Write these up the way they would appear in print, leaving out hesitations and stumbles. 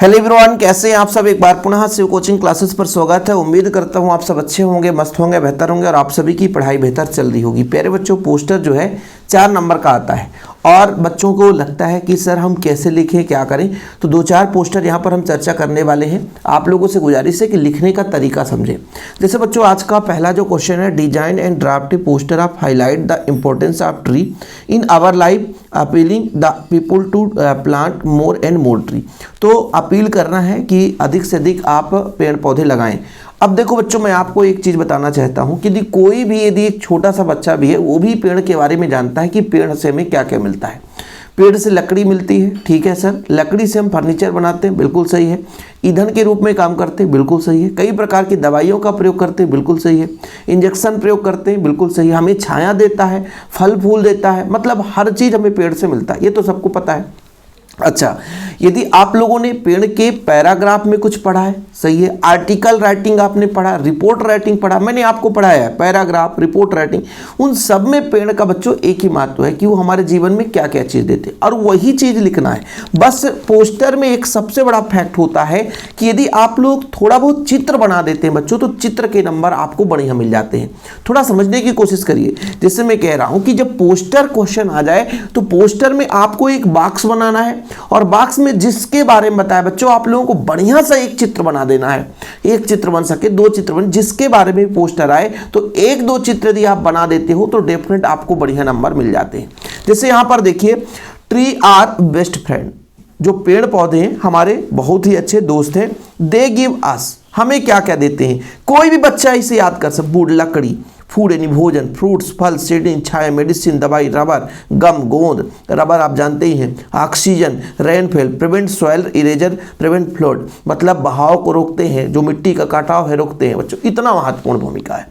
Hello everyone, कैसे हैं आप सब। एक बार पुनः शिव कोचिंग क्लासेस पर स्वागत है। उम्मीद करता हूं आप सब अच्छे होंगे, मस्त होंगे, बेहतर होंगे और आप सभी की पढ़ाई बेहतर चल रही होगी। प्यारे बच्चों, पोस्टर जो है 4 नंबर का आता है और बच्चों को लगता है कि सर हम कैसे लिखें, क्या करें, तो 2-4 पोस्टर यहाँ पर हम चर्चा करने वाले हैं। आप लोगों से गुजारिश है कि लिखने का तरीका समझें। जैसे बच्चों, आज का पहला जो क्वेश्चन है, design and draft poster of highlight the importance of tree in our life appealing the people to plant more and more tree. तो अपील करना है कि अधिक से अधिक आप पेड़ पौधे लगाएं। अब देखो बच्चों, मैं आपको एक चीज़ बताना चाहता हूं कि यदि एक छोटा सा बच्चा भी है, वो भी पेड़ के बारे में जानता है कि पेड़ से हमें क्या क्या मिलता है। पेड़ से लकड़ी मिलती है, ठीक है सर। लकड़ी से हम फर्नीचर बनाते हैं, बिल्कुल सही है। ईंधन के रूप में काम करते हैं, बिल्कुल सही है। कई प्रकार की दवाइयों का प्रयोग करते हैं, बिल्कुल सही है। इंजेक्शन प्रयोग करते हैं, बिल्कुल सही है। हमें छाया देता है, फल फूल देता है, मतलब हर चीज़ हमें पेड़ से मिलता है, ये तो सबको पता है। अच्छा, यदि आप लोगों ने पेड़ के पैराग्राफ में कुछ पढ़ा है, सही है। आर्टिकल राइटिंग आपने पढ़ा, रिपोर्ट राइटिंग पढ़ा, मैंने आपको पढ़ाया है। पैराग्राफ, रिपोर्ट राइटिंग, उन सब में पेड़ का बच्चों एक ही महत्व है कि वो हमारे जीवन में क्या क्या चीज़ देते हैं और वही चीज़ लिखना है। बस पोस्टर में एक सबसे बड़ा फैक्ट होता है कि यदि आप लोग थोड़ा बहुत चित्र बना देते हैं बच्चों, तो चित्र के नंबर आपको बढ़िया मिल जाते हैं। थोड़ा समझने की कोशिश करिए। जैसे मैं कह रहा हूँ कि जब पोस्टर क्वेश्चन आ जाए तो पोस्टर में आपको एक बॉक्स बनाना है और बॉक्स में जिसके बारे में बताया बच्चों, आप लोगों को बढ़िया सा एक चित्र बना देना है। एक चित्र बन सके, 2 चित्र बन, जिसके बारे में पोस्टर आए तो 1-2 चित्र यदि आप बना देते हो तो डेफिनेट आपको बढ़िया नंबर मिल जाते हैं। जैसे यहां पर देखिए, ट्री आर बेस्ट फ्रेंड, जो पेड़ पौधे हैं हमारे बहुत ही अच्छे दोस्त हैं। दे गिव अस, हमें क्या क्या देते हैं। कोई भी बच्चा इसे याद कर सकता। वुड, लकड़ी, फूड यानी भोजन, फ्रूट्स, फल, सीडिंग, छाया, मेडिसिन, दवाई, रबर, गम, गोंद, रबर आप जानते ही हैं, oxygen, rainfall, prevent soil erosion, prevent flood, मतलब बहाव को रोकते हैं, जो मिट्टी का कटाव है रोकते हैं बच्चों। इतना महत्वपूर्ण भूमिका है।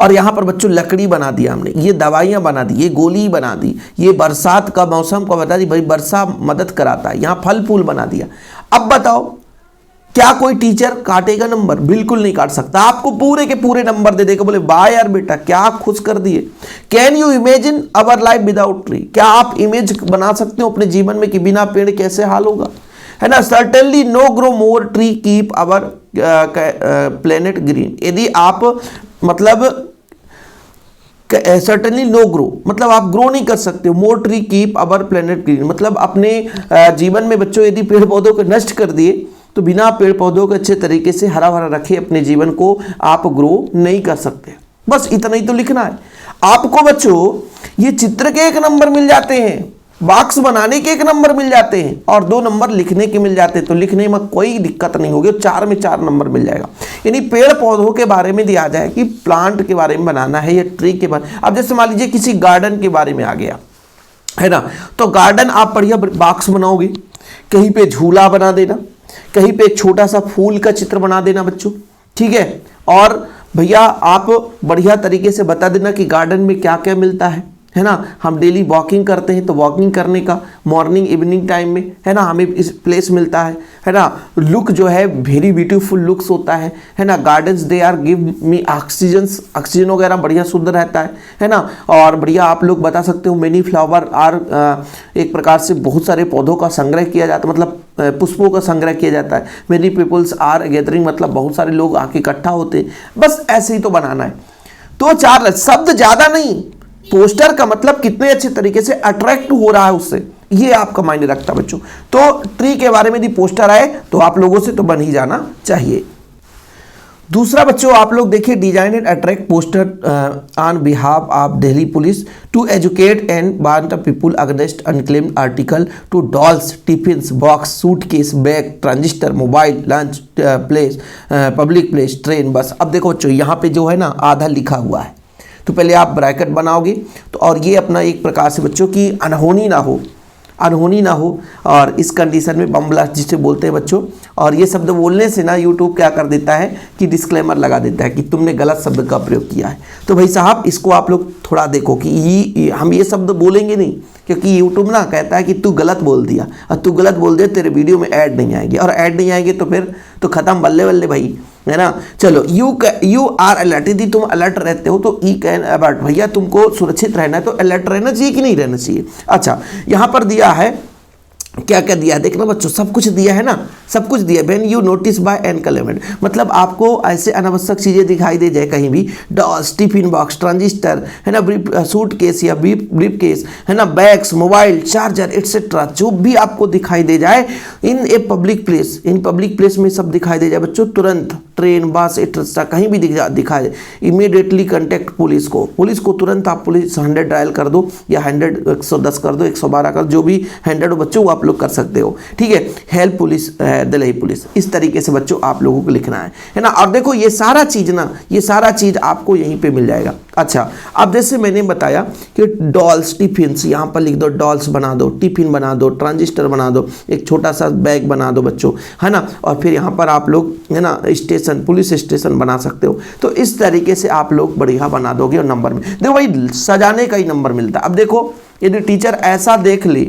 और यहाँ पर बच्चों लकड़ी बना दिया हमने, ये दवाइयाँ बना दी, ये गोली बना दी, ये बरसात का मौसम को बता दी, भाई वर्षा मदद कराता है। यहाँ फल फूल बना दिया। अब बताओ, क्या कोई टीचर काटेगा नंबर? बिल्कुल नहीं काट सकता। आपको पूरे के पूरे नंबर दे देगा, बोले वाह यार बेटा क्या खुश कर दिए। Can you imagine our life without tree? क्या आप इमेज बना सकते हो अपने जीवन में कि बिना पेड़ कैसे हाल होगा, है ना। Certainly know grow more tree keep our planet green. यदि आप मतलब सर्टेनली नो ग्रो, मतलब आप ग्रो नहीं कर सकते हो। More tree keep our planet green, मतलब अपने जीवन में बच्चों यदि पेड़ पौधों को नष्ट कर दिए तो बिना पेड़ पौधों के अच्छे तरीके से हरा भरा रखे अपने जीवन को आप ग्रो नहीं कर सकते। बस इतना ही तो लिखना है आपको बच्चों। ये चित्र के 1 नंबर मिल जाते हैं, बॉक्स बनाने के 1 नंबर मिल जाते हैं और 2 नंबर लिखने के मिल जाते हैं। तो लिखने में कोई दिक्कत नहीं होगी, 4 में 4 नंबर मिल जाएगा। यानी पेड़ पौधों के बारे में दिया जाए कि प्लांट के बारे में बनाना है या ट्री के बारे में। अब जैसे मान लीजिए किसी गार्डन के बारे में आ गया, है ना, तो गार्डन आप बढ़िया बॉक्स बनाओगे, कहीं पे झूला बना देना, कहीं पे एक छोटा सा फूल का चित्र बना देना बच्चों, ठीक है। और भैया आप बढ़िया तरीके से बता देना कि गार्डन में क्या क्या मिलता है ना। हम डेली वॉकिंग करते हैं तो वॉकिंग करने का मॉर्निंग इवनिंग टाइम में, है ना, हमें इस प्लेस मिलता है ना। लुक जो है वेरी ब्यूटीफुल लुक्स होता है ना। Gardens they are give me oxygen वगैरह बढ़िया शुद्ध रहता है ना। और बढ़िया आप लोग बता सकते हो मेनी फ्लावर आर, एक प्रकार से बहुत सारे पौधों का संग्रह किया जाता है, मतलब पुष्पों का संग्रह किया जाता है। मेनी पीपल्स आर गैदरिंग, मतलब बहुत सारे लोग आके इकट्ठा होते हैं। बस ऐसे ही तो बनाना है। तो 4 शब्द ज़्यादा नहीं, पोस्टर का मतलब कितने अच्छे तरीके से अट्रैक्ट हो रहा है उससे, ये आपका मायने रखता है बच्चों। तो ट्री के बारे में यदि पोस्टर आए तो आप लोगों से तो बन ही जाना चाहिए। दूसरा बच्चों, आप लोग देखिए, design and attract poster on behalf of Delhi police to educate and warn the people against unclaimed article to dolls, tiffins, box, suitcase, bag, transistor, mobile, lunch place, public place, train, bus. अब देखो बच्चों, यहाँ पे जो है ना आधा लिखा हुआ है, तो पहले आप ब्रैकेट बनाओगे तो, और ये अपना एक प्रकार से बच्चों की अनहोनी ना हो और इस कंडीशन में बम ब्लास्ट जिसे बोलते हैं बच्चों। और ये शब्द बोलने से ना यूट्यूब क्या कर देता है कि डिस्क्लेमर लगा देता है कि तुमने गलत शब्द का प्रयोग किया है। तो भाई साहब, इसको आप लोग थोड़ा देखो कि हम ये शब्द बोलेंगे नहीं, क्योंकि यूट्यूब ना कहता है कि तू गलत बोल दिया, और तू गलत बोल दिया तेरे वीडियो में ऐड नहीं आएंगे, और ऐड नहीं आएंगे तो फिर तो खत्म, बल्ले बल्ले भाई, है ना। चलो, यू आर अलर्ट, यदि तुम अलर्ट रहते हो तो ई कैन अबर्ट, भैया तुमको सुरक्षित रहना है तो अलर्ट रहना चाहिए कि नहीं रहना चाहिए। अच्छा, यहाँ पर दिया है क्या क्या दिया है देखना बच्चों, सब कुछ दिया है ना, सब कुछ दिया। व्हेन यू नोटिस बाय एनकलेमेंट, मतलब आपको ऐसे अनावश्यक चीज़ें दिखाई दे जाए कहीं भी, डॉल्स, टिफिन बॉक्स, ट्रांजिस्टर है ना, सूट केस या ब्रीफ केस है ना, बैग्स, मोबाइल, चार्जर एक्सेट्रा, जो भी आपको दिखाई दे जाए in a public place, in public place में सब दिखाई दे जाए बच्चों, तुरंत ट्रेन, बस एक्सेट्रा कहीं भी दिखाए, इमीडिएटली कंटेक्ट पुलिस को, पुलिस को तुरंत आप पुलिस 100 डायल कर दो या 110 कर दो, 112 कर, जो भी 100 हो बच्चों वो आप लोग कर सकते हो, ठीक है। हेल्प पुलिस, दिल्ली पुलिस, इस तरीके से बच्चों आप लोगों को लिखना है ना। और देखो ये सारा चीज ना, ये सारा चीज आपको यहीं पे मिल जाएगा। अच्छा, अब जैसे मैंने बताया कि डॉल्स, टिफिन, यहाँ पर लिख दो डॉल्स बना दो, टिफिन बना दो, ट्रांजिस्टर बना दो, एक छोटा सा बैग बना दो बच्चों, है ना। और फिर यहाँ पर आप लोग है ना स्टेशन, पुलिस स्टेशन बना सकते हो। तो इस तरीके से आप लोग बढ़िया बना दोगे और नंबर में देखो भाई सजाने का ही नंबर मिलता है। अब देखो यदि टीचर ऐसा देख ले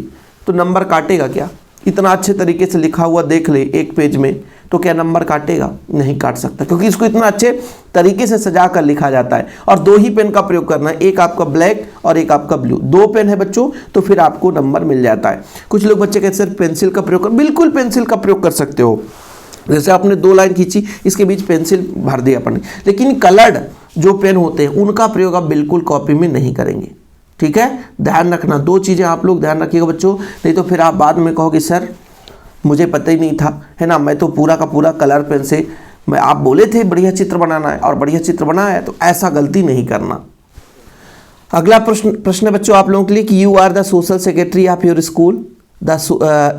तो नंबर काटेगा क्या? इतना अच्छे तरीके से लिखा हुआ देख ले एक पेज में तो क्या नंबर काटेगा? नहीं काट सकता, क्योंकि इसको इतना अच्छे तरीके से सजा कर लिखा जाता है। और दो ही पेन का प्रयोग करना है, एक आपका ब्लैक और एक आपका ब्लू, दो पेन है बच्चों, तो फिर आपको नंबर मिल जाता है। कुछ लोग बच्चे कहते हैं सर पेंसिल का प्रयोग कर, बिल्कुल पेंसिल का प्रयोग कर सकते हो। जैसे आपने 2 लाइन खींची, इसके बीच पेंसिल भर दिया अपने, लेकिन कलर्ड जो पेन होते हैं उनका प्रयोग आप बिल्कुल कॉपी में नहीं करेंगे, ठीक है। ध्यान रखना, 2 चीज़ें आप लोग ध्यान रखिएगा बच्चों, नहीं तो फिर आप बाद में कहोगे सर मुझे पता ही नहीं था, है ना, मैं तो पूरा का पूरा कलर पेन से, मैं आप बोले थे बढ़िया चित्र बनाना है और बढ़िया चित्र बनाया है, तो ऐसा गलती नहीं करना। अगला प्रश्न है बच्चों आप लोगों के लिए कि you are the social secretary of your school, the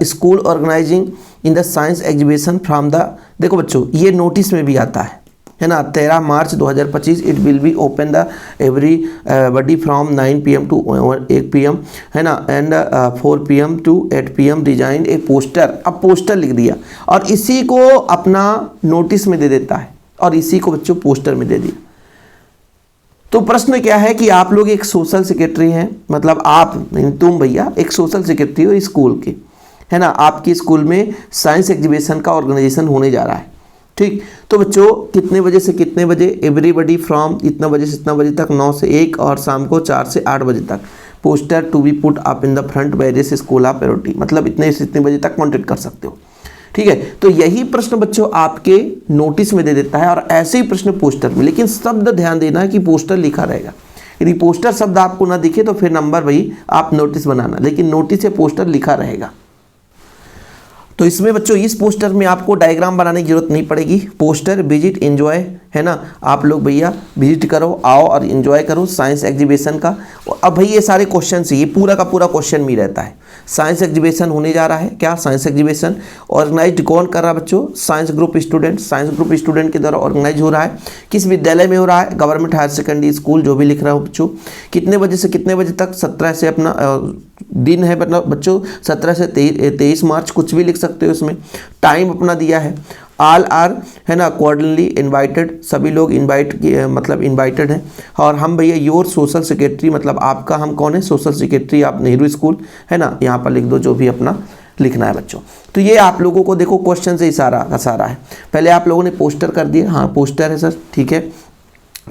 school organizing in the science exhibition from the, देखो बच्चों ये नोटिस में भी आता है ना, 13 March 2025 it will be open the everybody from 9 PM to 1 PM, है ना, and 4 PM to 8 PM design a poster. अब पोस्टर लिख दिया और इसी को अपना नोटिस में दे देता है और इसी को बच्चों पोस्टर में दे दिया। तो प्रश्न क्या है कि आप लोग एक सोशल सेक्रेटरी हैं, मतलब आप नहीं तुम भैया एक सोशल सेक्रेटरी हो स्कूल के, है ना, आपके स्कूल में साइंस एग्जीबिशन का ऑर्गेनाइजेशन होने जा रहा है, ठीक। तो बच्चों कितने बजे से कितने बजे? एवरीबडी फ्रॉम इतना बजे से इतना बजे तक, 9 से 1, और शाम को 4 से 8 बजे तक। Poster to be put up in the front various school of priority, मतलब इतने से इतने बजे तक कॉन्टेक्ट कर सकते हो, ठीक है। तो यही प्रश्न बच्चों आपके नोटिस में दे देता है और ऐसे ही प्रश्न पोस्टर में, लेकिन शब्द ध्यान देना है कि पोस्टर लिखा रहेगा। यदि पोस्टर शब्द आपको ना दिखे तो फिर नंबर वही आप नोटिस बनाना, लेकिन नोटिस से पोस्टर लिखा रहेगा। तो इसमें बच्चों इस पोस्टर में आपको डायग्राम बनाने की जरूरत नहीं पड़ेगी। पोस्टर विजिट एंजॉय, है ना, आप लोग भैया विजिट करो, आओ और एंजॉय करो साइंस एग्जीबिशन का। अब भाई ये सारे क्वेश्चन से, ये पूरा का पूरा क्वेश्चन में रहता है। साइंस एग्जीबिशन होने जा रहा है, क्या साइंस एग्जीबिशन ऑर्गेनाइज कौन कर रहा है बच्चों? Science group student, science group student के द्वारा ऑर्गेनाइज हो रहा है। किस विद्यालय में हो रहा है? गवर्नमेंट हायर सेकेंडरी स्कूल, जो भी लिख रहा हूँ बच्चों। कितने बजे से कितने बजे तक? 17 से अपना दिन है बच्चों, 17 से 23 मार्च, कुछ भी लिख सकते हो इसमें। टाइम अपना दिया है। ऑल आर, है ना, कॉर्डिनली इनवाइटेड, सभी लोग इनवाइट मतलब इनवाइटेड हैं। और हम भैया योर सोशल सेक्रेटरी, मतलब आपका हम कौन है? सोशल सेक्रेटरी आप नेहरू स्कूल, है ना, यहाँ पर लिख दो जो भी अपना लिखना है बच्चों। तो ये आप लोगों को देखो क्वेश्चन से इशारा का सारा है। पहले आप लोगों ने पोस्टर कर दिया, हाँ पोस्टर है सर, ठीक है।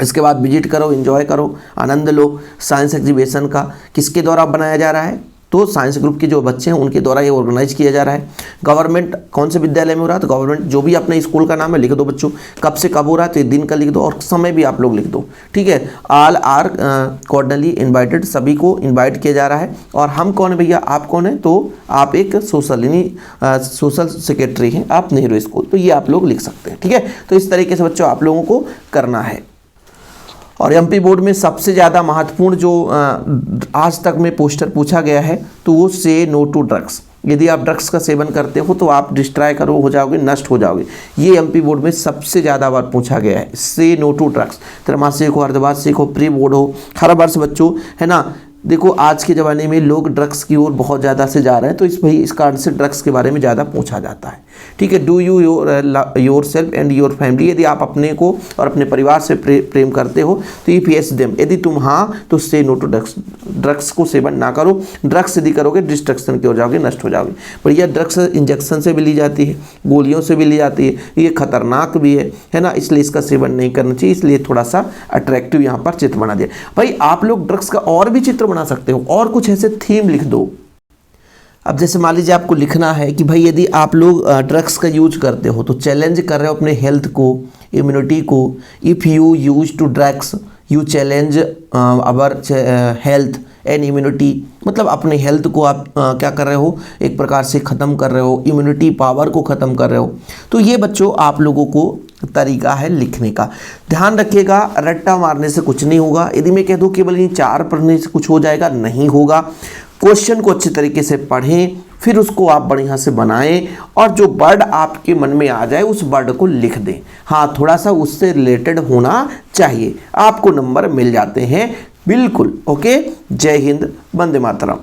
इसके बाद विजिट करो, एंजॉय करो, आनंद लो साइंस एग्जीबिशन का। किसके द्वारा बनाया जा रहा है? तो साइंस ग्रुप के जो बच्चे हैं उनके द्वारा ये ऑर्गेनाइज किया जा रहा है। गवर्नमेंट कौन से विद्यालय में हो रहा है? तो गवर्नमेंट, जो भी अपने स्कूल का नाम है लिख दो बच्चों। कब से कब हो रहा है? तो दिन का लिख दो और समय भी आप लोग लिख दो, ठीक है। ऑल आर कॉर्डिनली इनवाइटेड, सभी को इनवाइट किया जा रहा है। और हम कौन है भैया? आप कौन है? तो आप एक सोशल यानी सोशल सेक्रेटरी हैं आप नेहरू स्कूल, तो ये आप लोग लिख सकते हैं, ठीक है। तो इस तरीके से बच्चों आप लोगों को करना है। और एमपी बोर्ड में सबसे ज़्यादा महत्वपूर्ण जो आज तक में पोस्टर पूछा गया है तो वो से नो टू ड्रग्स। यदि आप ड्रग्स का सेवन करते हो तो आप डिस्ट्रॉय करो हो जाओगे, नष्ट हो जाओगे। ये एमपी बोर्ड में सबसे ज़्यादा बार पूछा गया है, से नो टू ड्रग्स। त्रैमासिक हो, अर्धवार्षिक हो, प्री बोर्ड हो, हर वर्ष बच्चों, है ना। देखो आज के ज़माने में लोग ड्रग्स की ओर बहुत ज़्यादा से जा रहे हैं, तो इस कारण से ड्रग्स के बारे में ज़्यादा पूछा जाता है, ठीक है। Do you your self and your family, यदि आप अपने को और अपने परिवार से प्रेम करते हो तो इफ यस देम, यदि तुम हाँ तो से नो टू ड्रग्स, ड्रग्स को सेवन ना करो। ड्रग्स यदि करोगे डिस्ट्रक्शन की ओर जाओगे, नष्ट हो जाओगे। पर यह ड्रग्स इंजेक्शन से भी ली जाती है, गोलियों से भी ली जाती है, ये खतरनाक भी है ना, इसलिए इसका सेवन नहीं करना चाहिए। इसलिए थोड़ा सा अट्रैक्टिव यहाँ पर चित्र बना दिया। भाई आप लोग ड्रग्स का और भी चित्र बना सकते हो और कुछ ऐसे थीम लिख दो। अब जैसे मान लीजिए आपको लिखना है कि भाई यदि आप लोग ड्रग्स का यूज करते हो तो चैलेंज कर रहे हो अपने हेल्थ को, इम्यूनिटी को। If you use to drugs you challenge our health and immunity, मतलब अपने हेल्थ को आप क्या कर रहे हो, एक प्रकार से ख़त्म कर रहे हो, इम्यूनिटी पावर को ख़त्म कर रहे हो। तो ये बच्चों आप लोगों को तरीका है लिखने का। ध्यान रखिएगा, रट्टा मारने से कुछ नहीं होगा। यदि मैं कह दूँ केवल ये 4 पढ़ने से कुछ हो जाएगा, नहीं होगा। क्वेश्चन को अच्छे तरीके से पढ़ें, फिर उसको आप बढ़िया से बनाएं और जो वर्ड आपके मन में आ जाए उस वर्ड को लिख दें। हाँ, थोड़ा सा उससे रिलेटेड होना चाहिए, आपको नंबर मिल जाते हैं बिल्कुल। ओके, जय हिंद, वंदे मातरम।